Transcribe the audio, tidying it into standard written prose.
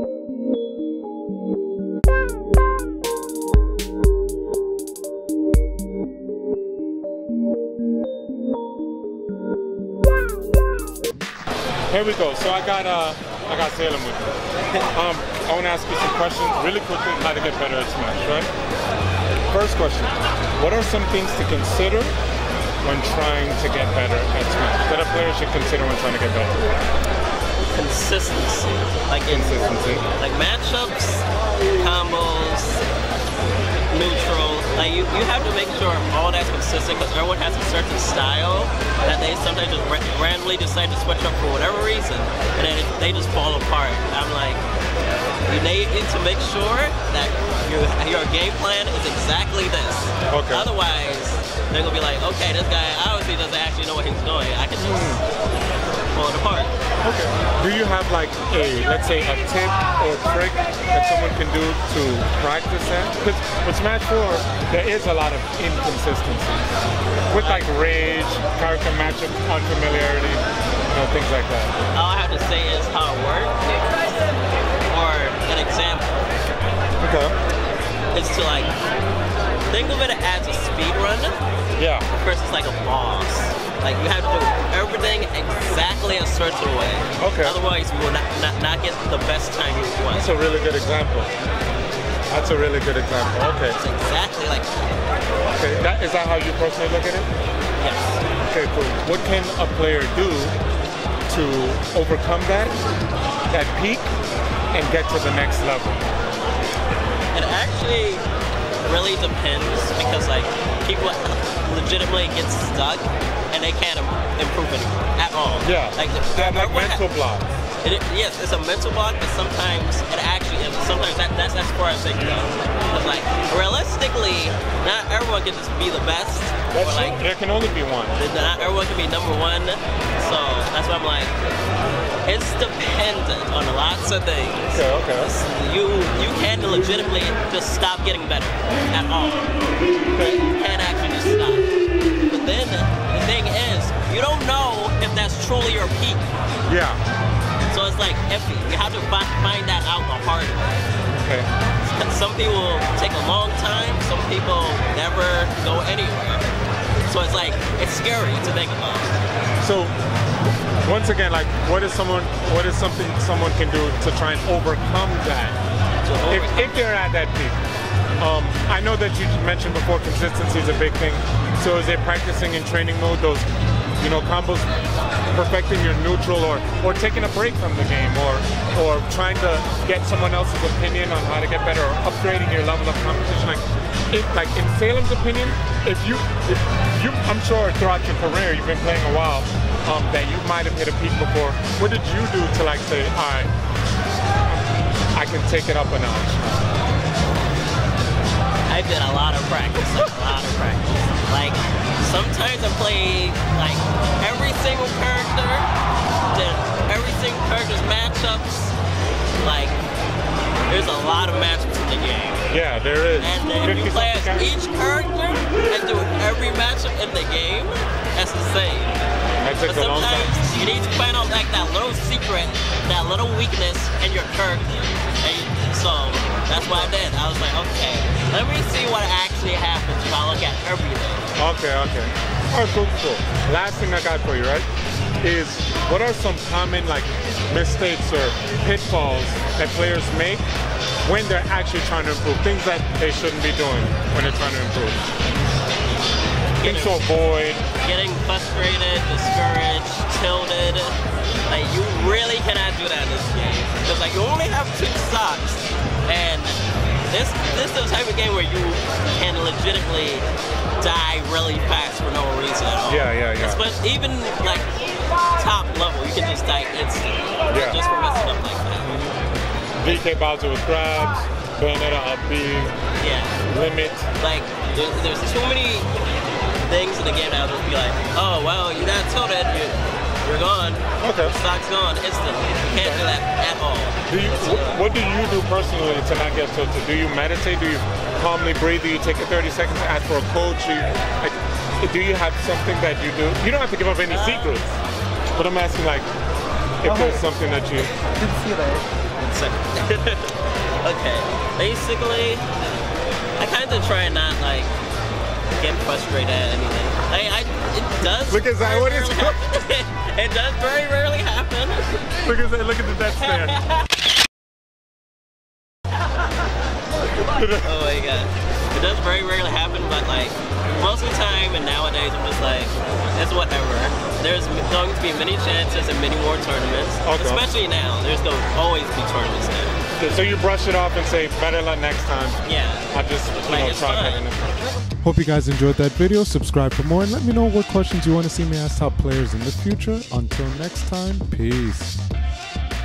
Here we go. So I got Salem with me. I want to ask you some questions really quickly how to get better at Smash, right? First question, what are some things to consider when trying to get better at Smash that a player should consider when trying to get better? Consistency. Like matchups, combos, neutral. Like you have to make sure all that's consistent because everyone has a certain style that they sometimes just randomly decide to switch up for whatever reason, and then they just fall apart. I'm like, you need to make sure that your game plan is exactly this. Okay. Otherwise, they're gonna be like, okay, this guy obviously doesn't actually know what he's doing. I can just pull it apart. Okay. Do you have like let's say a tip or trick that someone can do to practice that? Because with Smash 4, there is a lot of inconsistencies. With like rage, character matchup, unfamiliarity, things like that. All I have to say is how it works, or an example. Okay. It's to like, think of it as a speed run. Yeah. Versus like a boss. Like you have to do everything exactly a certain way. Okay. Otherwise you will not get the best time you want. That's a really good example. That's a really good example. Okay. It's exactly like that. Okay. Is that how you personally look at it? Yes. Okay, cool. What can a player do to overcome that peak and get to the next level? It actually really depends because like people legitimately get stuck and they can't improve anymore at all. Yeah. Like mental blocks. Yes, it's a mental block, but sometimes it actually is. Sometimes that's as far as they go. Because like realistically, not everyone can just be the best. That's true. Like, there can only be one. Not everyone can be number one. So that's why I'm like, it's dependent on lots of things. Okay. You can legitimately just stop getting better at all. Okay. You can't actually just stop. But then the thing is, you don't know if that's truly your peak. Yeah. So it's like iffy. You have to find that out the hard way. Okay. Some people take a long time. Some people never go anywhere. So it's like, it's scary to think about. So once again, like what is something someone can do to try and overcome that? If they're at that peak. I know that you mentioned before consistency is a big thing. So is it practicing in training mode, those combos, perfecting your neutral, or taking a break from the game, or trying to get someone else's opinion on how to get better, or upgrading your level of competition? Like in Salem's opinion, if you, I'm sure throughout your career, you've been playing a while, that you might have hit a peak before. What did you do to like say, all right, I can take it up a notch? I did a lot of practice, Like, sometimes I play, like, every single character, did every single character's matchups. Like, there's a lot of matchups in the game. Yeah, there is. And then if you play as each character and do every matchup in the game, that's insane. That takes a long time. But sometimes you need to find out, like, that little secret, that little weakness in your character. So that's what I did. I was like, okay, let me see what actually happens if I look at everything. Okay. All right, cool. Last thing I got for you, right, is what are some common like mistakes or pitfalls that players make when they're actually trying to improve? Things that they shouldn't be doing when they're trying to improve. Things to avoid. Getting frustrated, discouraged, tilted. Like, you really cannot do that in this game. Because like you only have 2 stocks. And this is the type of game where you can legitimately die really fast for no reason at all. Yeah. Especially even like top level, you can just die instantly. Yeah. Just for messing up like that. DK Bowser with grabs, Bayonetta up B, limit. Like there's too many things in the game that will just be like, oh well, you're not tilted, you're gone. Okay. The stock's gone instantly. You can't do that at all. What do you do personally to not get tilted? Do you meditate? Do you calmly breathe? Do you take 30 seconds to ask for a coach? Do you have something that you do? You don't have to give up any secrets. But I'm asking, like, if there's something that you... I didn't see that. Okay, basically, I kind of try and not like get frustrated at anything. It does. Look at that. What is it does very rarely happen. Look at that. Look at the death stare. Oh my god. It does very rarely happen, but like most of the time and nowadays I'm just like, it's whatever. There's going to be many chances and many more tournaments. Okay. Especially now. There's going to always be tournaments now. So you brush it off and say, better luck next time. Yeah. I just, try better next time. Hope you guys enjoyed that video. Subscribe for more and let me know what questions you want to see me ask top players in the future. Until next time, peace.